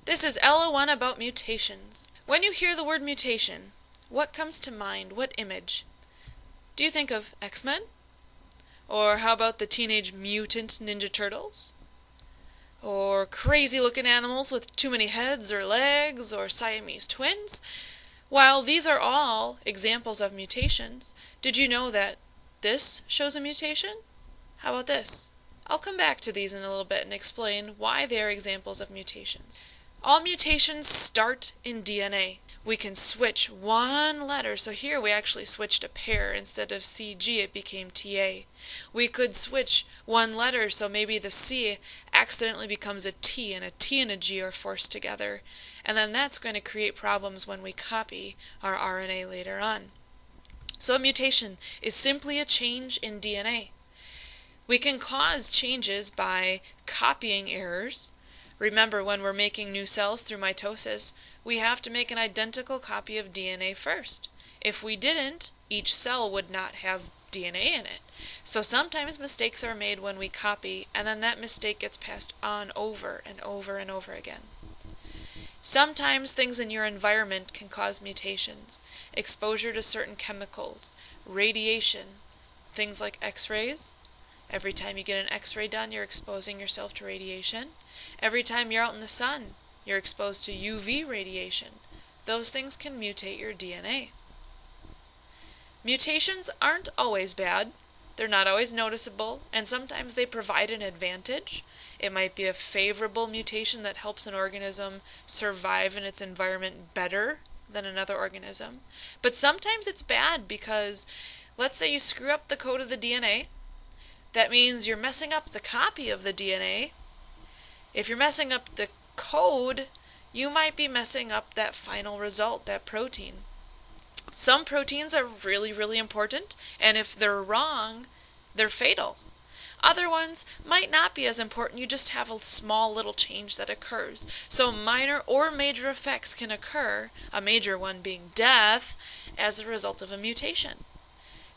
This is LO1 about mutations. When you hear the word mutation, what comes to mind? What image? Do you think of X-Men? Or how about the Teenage Mutant Ninja Turtles? Or crazy looking animals with too many heads or legs, or Siamese twins? While these are all examples of mutations, did you know that this shows a mutation? How about this? I'll come back to these in a little bit and explain why they are examples of mutations. All mutations start in DNA. We can switch one letter, so here we actually switched a pair. Instead of CG, it became TA. We could switch one letter, so maybe the C accidentally becomes a T, and a T and a G are forced together. And then that's going to create problems when we copy our RNA later on. So a mutation is simply a change in DNA. We can cause changes by copying errors. Remember, when we're making new cells through mitosis, we have to make an identical copy of DNA first. If we didn't, each cell would not have DNA in it. So sometimes mistakes are made when we copy, and then that mistake gets passed on over and over and over again. Sometimes things in your environment can cause mutations. Exposure to certain chemicals, radiation, things like X-rays. Every time you get an X-ray done, you're exposing yourself to radiation. Every time you're out in the sun, you're exposed to UV radiation. Those things can mutate your DNA. Mutations aren't always bad. They're not always noticeable, and sometimes they provide an advantage. It might be a favorable mutation that helps an organism survive in its environment better than another organism. But sometimes it's bad because, let's say you screw up the code of the DNA. That means you're messing up the copy of the DNA. If you're messing up the code, you might be messing up that final result, that protein. Some proteins are really, really important, and if they're wrong, they're fatal. Other ones might not be as important, you just have a small little change that occurs. So minor or major effects can occur, a major one being death, as a result of a mutation.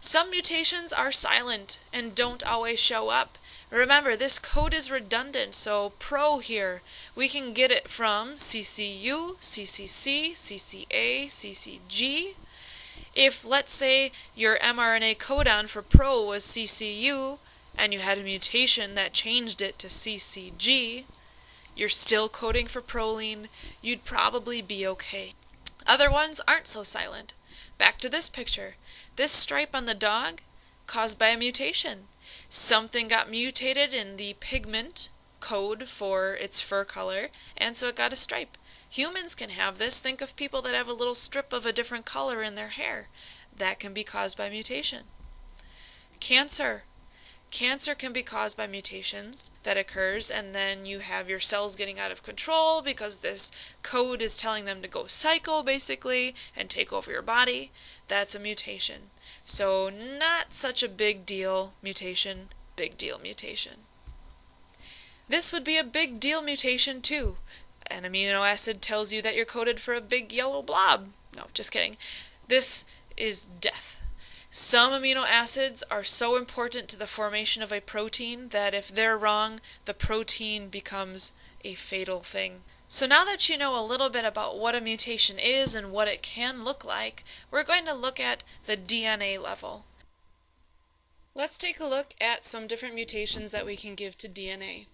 Some mutations are silent and don't always show up. Remember, this code is redundant, so pro here, we can get it from CCU, CCC, CCA, CCG. If, let's say, your mRNA codon for pro was CCU, and you had a mutation that changed it to CCG, you're still coding for proline, you'd probably be okay. Other ones aren't so silent. Back to this picture. This stripe on the dog, caused by a mutation. Something got mutated in the pigment code for its fur color, and so it got a stripe. Humans can have this. Think of people that have a little strip of a different color in their hair. That can be caused by mutation. Cancer. Cancer can be caused by mutations that occurs, and then you have your cells getting out of control because this code is telling them to go psycho, basically, and take over your body. That's a mutation. So not such a big deal mutation, big deal mutation. This would be a big deal mutation too. An amino acid tells you that you're coded for a big yellow blob. No, just kidding. This is death. Some amino acids are so important to the formation of a protein that if they're wrong, the protein becomes a fatal thing. So now that you know a little bit about what a mutation is and what it can look like, we're going to look at the DNA level. Let's take a look at some different mutations that we can give to DNA.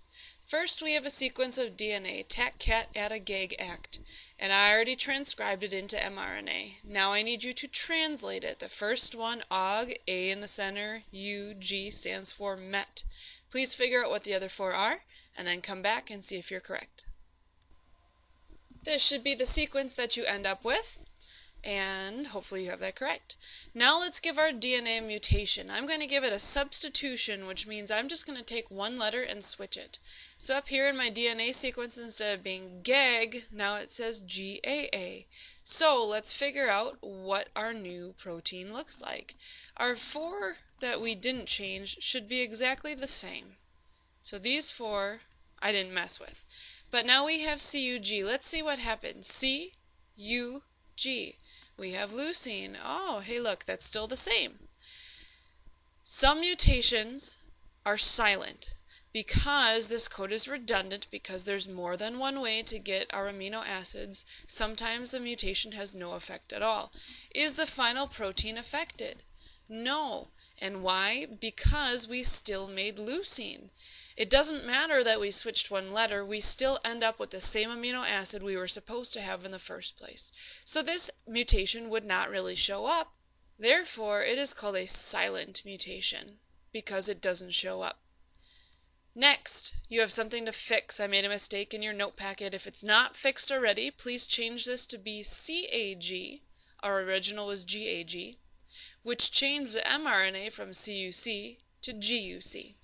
First, we have a sequence of DNA, tac cat atta gag act, and I already transcribed it into mRNA. Now I need you to translate it. The first one, OG, A in the center, U, G stands for MET. Please figure out what the other four are, and then come back and see if you're correct. This should be the sequence that you end up with, and hopefully you have that correct. Now let's give our DNA a mutation. I'm going to give it a substitution, which means I'm just going to take one letter and switch it. So up here in my DNA sequence, instead of being GAG, now it says GAA. So let's figure out what our new protein looks like. Our four that we didn't change should be exactly the same. So these four I didn't mess with. But now we have CUG. Let's see what happens. CUG. We have leucine. Oh, hey look, that's still the same. Some mutations are silent Because this code is redundant, because there's more than one way to get our amino acids, sometimes the mutation has no effect at all. Is the final protein affected? No. And why? Because we still made leucine. It doesn't matter that we switched one letter, we still end up with the same amino acid we were supposed to have in the first place. So this mutation would not really show up. Therefore, it is called a silent mutation, because it doesn't show up. Next, you have something to fix. I made a mistake in your note packet. If it's not fixed already, please change this to be CAG. Our original was GAG, which changed the mRNA from CUC to GUC.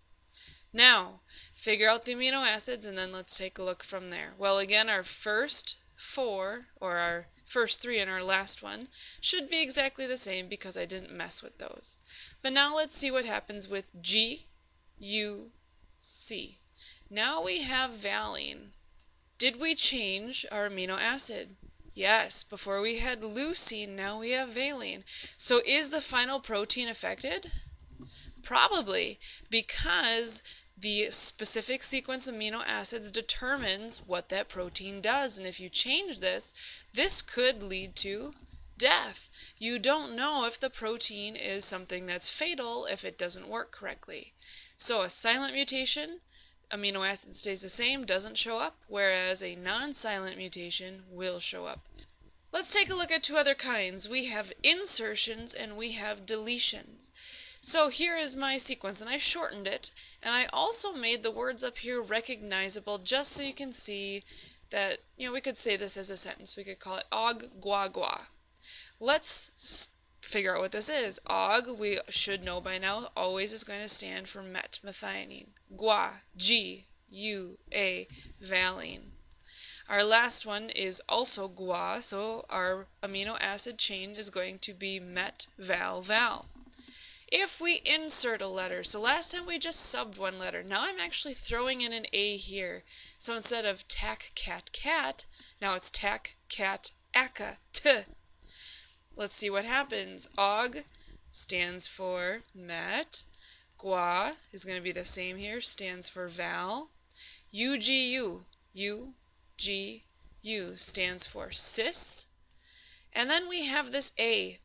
Now, figure out the amino acids and then let's take a look from there. Well, again, our first 4, or our first 3 and our last one, should be exactly the same because I didn't mess with those. But now let's see what happens with GUC. Now we have valine. Did we change our amino acid? Yes, before we had leucine, now we have valine. So is the final protein affected? Probably, because the specific sequence of amino acids determines what that protein does. And if you change this, this could lead to death. You don't know if the protein is something that's fatal if it doesn't work correctly. So a silent mutation, amino acid stays the same, doesn't show up, whereas a non-silent mutation will show up. Let's take a look at 2 other kinds. We have insertions and we have deletions. So here is my sequence, and I shortened it, and I also made the words up here recognizable just so you can see that, we could say this as a sentence. We could call it og, gua, gua. Let's figure out what this is. Og, we should know by now, always is going to stand for met, methionine. Gua, G, U, A, valine. Our last one is also gua, so our amino acid chain is going to be met, val, val. If we insert a letter, so last time we just subbed one letter, now I'm actually throwing in an A here. So instead of tac, cat, cat, now it's tac, cat, aka, t. Let's see what happens. Og stands for met. Gua is going to be the same here, stands for val. UGU, U-G-U stands for cis. And then we have this A.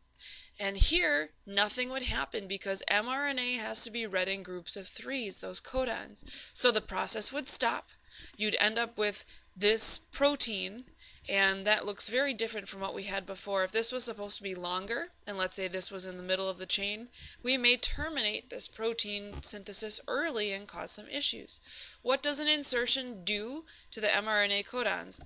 And here, nothing would happen because mRNA has to be read in groups of 3s, those codons. So the process would stop. You'd end up with this protein, and that looks very different from what we had before. If this was supposed to be longer, and let's say this was in the middle of the chain, we may terminate this protein synthesis early and cause some issues. What does an insertion do to the mRNA codons?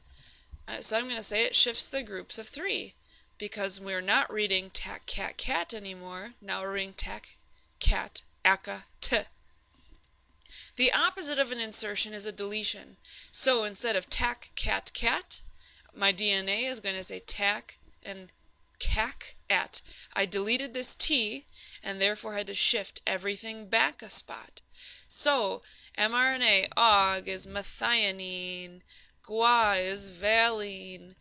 So I'm going to say it shifts the groups of 3. Because we're not reading tac, cat, cat anymore. Now we're reading tac, cat, aka, t. The opposite of an insertion is a deletion. So instead of tac, cat, cat, my DNA is going to say tac and cac, at. I deleted this T and therefore had to shift everything back a spot. So mRNA, og, is methionine. Gua is valine.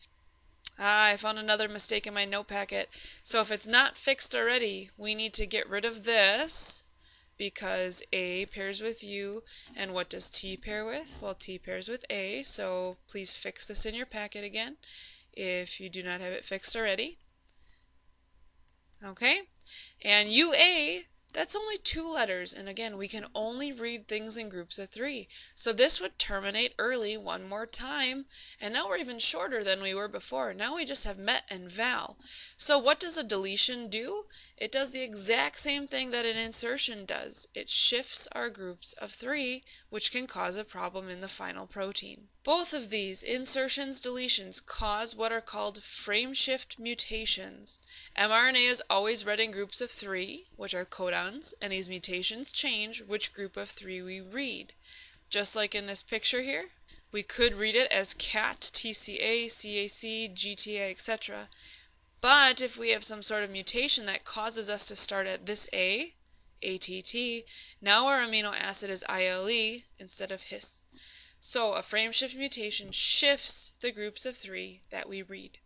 I found another mistake in my note packet. So if it's not fixed already, we need to get rid of this because A pairs with U. And what does T pair with? Well, T pairs with A. So please fix this in your packet again if you do not have it fixed already. Okay? And UA, that's only 2 letters. And again, we can only read things in groups of 3. So this would terminate early one more time. And now we're even shorter than we were before. Now we just have met and val. So what does a deletion do? It does the exact same thing that an insertion does. It shifts our groups of 3, which can cause a problem in the final protein. Both of these, insertions, deletions, cause what are called frameshift mutations. mRNA is always read in groups of 3, which are codons, and these mutations change which group of 3 we read. Just like in this picture here, we could read it as cat, TCA, CAC, GTA, etc. But if we have some sort of mutation that causes us to start at this A, ATT, now our amino acid is ILE instead of HIS. So a frameshift mutation shifts the groups of 3 that we read.